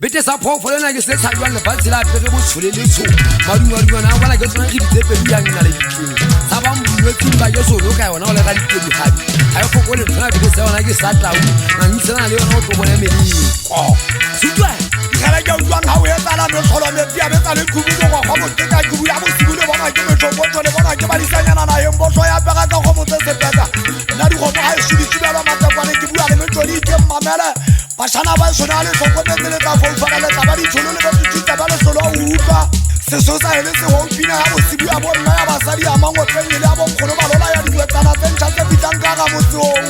Bete sa phofolo na ke se tshatswa le batsi la pere bo tshole le tsho madungwa na bona ke tsona ke ditsepe di yang na le ditleng sa ba mbulwe tsimba yo so loka yona o le ga ditedi gabi a yo fokole tsona ke se yona ke sa tlau na ntsena le yona o tlo bona medi sutwa ikhala ke utlwang ha o etala no tsholo me tia be tsa le kubulo go go moteka kubu ya bosibulo bona ke metso botso le bona ke balisanyana na yembo so ya pega ka go motse sepeta na di go ba e shudi tshibela matakwane ke bua le metso di ke mamela Bashana ba sonale so go metele ka fo fana le taba di tsholo le ba ditsa ba le solo utlwa se so sa ele se ho pina ha bosibu ya bona ya basadi ya mango tsenye le abo mkhono ba lola ya diwetsana tsentsa tse bitang ka ga motsong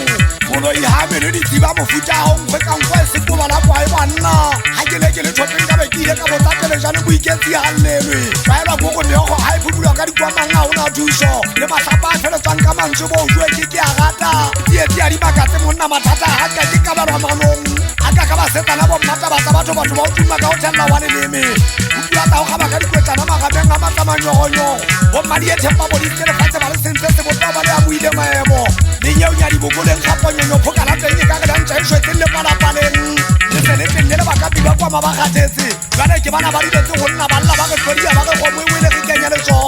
mono I ha me le di tiba mofuta ho nkwe ka nkwe se ko ba la kwa e banna ha ke le thopeng ka be ke ile ka botatele jane bo iketsi hallelwe ba ela go go meogo ha e phubula ka dikwamanga ona thuso le mahlapa a fele tsang ka mantse bo jwe ke a rata tie di bakatse monna mathata ha ke ka ba manong aka ka ba setana bo mmata ba batho ba o tuma ka o tella wa leleme utlwa ta go ba ka dikwetsana magabeng a matsamanyogonyo bo madi e thempa bo ditse le fatse ba le sentse se botwa ba le a buile maemo le nyeo nya di bogoleng khaponyonyo phokala teng ka ga dantsa e shwetse le palapaleng le sele teng le ba ka biba kwa mabagatetse jana ke bana ba diletse go nna ba lla ba ke tsodia ba ke go mwele ke kenya le tso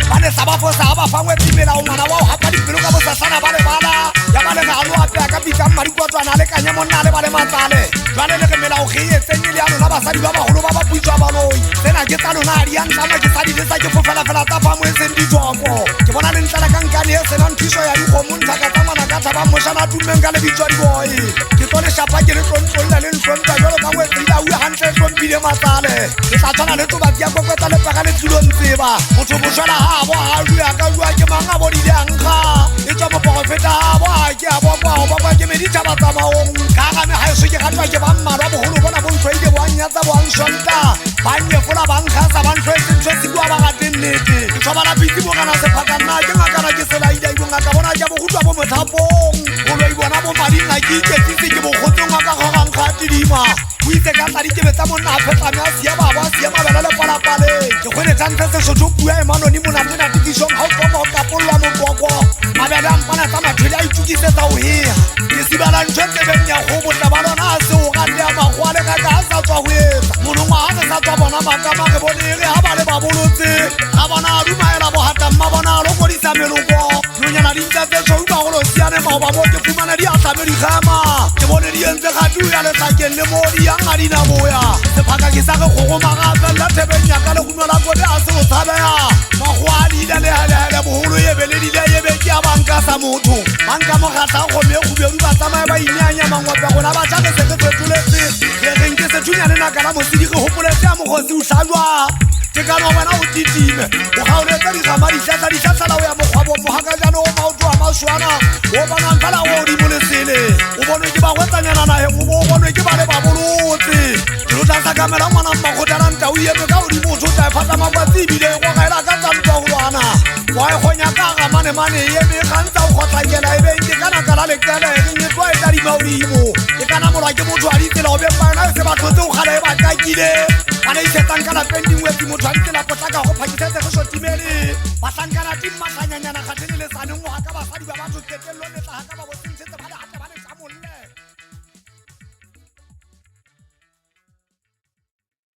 ba ne sa ba fosa ba fangwe timela o ngwana wa o hapa dipelo ka bosasana ba le bana ya ba le ga lo apea ka bitsa mari kwatswana le kanya monna le ba le matsale jana le ke mela o ge e tsenye le ano la basadi ba bagolo ba ba puitswa ba loi tsena ke tsa lona di yang sama ke sadi le sa ke fofela fela ta fa mo e seng ditjoko ke bona le ntla ka nkane e sena nthiso ya dikgomontsha ka tsa mana ka taba moshana tumeng ka le bitswa di boy ke tole shapa ke le tlontlonna le ntlonta jalo ka mo e tsila o hantle tlompile matsale ke tla tshwana le tobatsi ya kokwetsa le paka le tlilo ntseba motho boshwana ha bo ha lua ka lua ke manga bo di danga e tswa mo profeta bo ha ke a bo ba ke meditha ba tsamaong ka ga me ha e se ke gatwa ke ba mmarwa boholo bona bo ntshwaile bo anyatsa bo anshonta ba nyefola ba nkgasa ba ntshwaetse ntho se bua ba gateng nnete ke tshwabana pitsi mo kana sephakana ke ngakana ke selaida ibo ngaka bona ke bogutwa bo mothapong boloi bona bo mading a ke iketsitse ke bokgotsong wa ka gogang ga tidima o itse ka tla dikebe tsa monna a fetsame a sia baba a sia mabela le palapaleng ke kgweletsantse sesotho pua e manoni monatena tikisong ga o tsoma o kapololwa mokoko mabele a mpana tsa mathwele a itukisetsa o hea ke sibala ntho tsebeng ya go botla ba lona a se o gante a magwa le kaka a sa tswa go etsa monongwa a re sa tswa bona makama re bonere ga ba le ba bolotse ga bona a dumaela bogatamma bona a lokodisa meloko nonyana dintsa tse tshweu bagolo siane maoba mo ke fumana di atlame digama ke bone di entse gatu ya letlakeng le mo di yang a dinaboya sephaka ke sa ge kgogomaga felela thebeng yaka le gumela kode a se o tshabea magwa a dile lehelehele bogolo ebeledile ebe ke a banka sa motho banka mogatla gome gobedu ba tsamaye ba ineanya mangwape gona ba tšhake se ke fetoletse ke reng ke sethunyane naka la mosedi ge gopoletse ya mogosi o tlhalwa ke ka no wena o titime o gaoletse digama ditlhatla o ya mokgwabong mogakajano o maoto a maswana o bonang fela o di bolesele o bonwe ke bagwetsanyana nageng o bo o bonwe ke ba le ba bolotse dilo tla sa kamela ngwana mmagotlananta o eme ka godimo o tla e fatsa makwatsi ebile e gogaela ka tsantwa golwana wa e kgonya ka gamanemane e eme gantsa o kgotlakela e beng ke kana kala lekele reng e tloa e tadimaodimo e kana molwa ke motho a ditsela o beng baena e se batlhotse o kgala e batakile bana isetsang ka lapeng dingwetsi motho a ditsela potlaka go phakisetse go sotimele bahlankana timmatlhanyanyana kgatlhelelesaneng o ga ka basadi ba batho ketello letla ga ka ba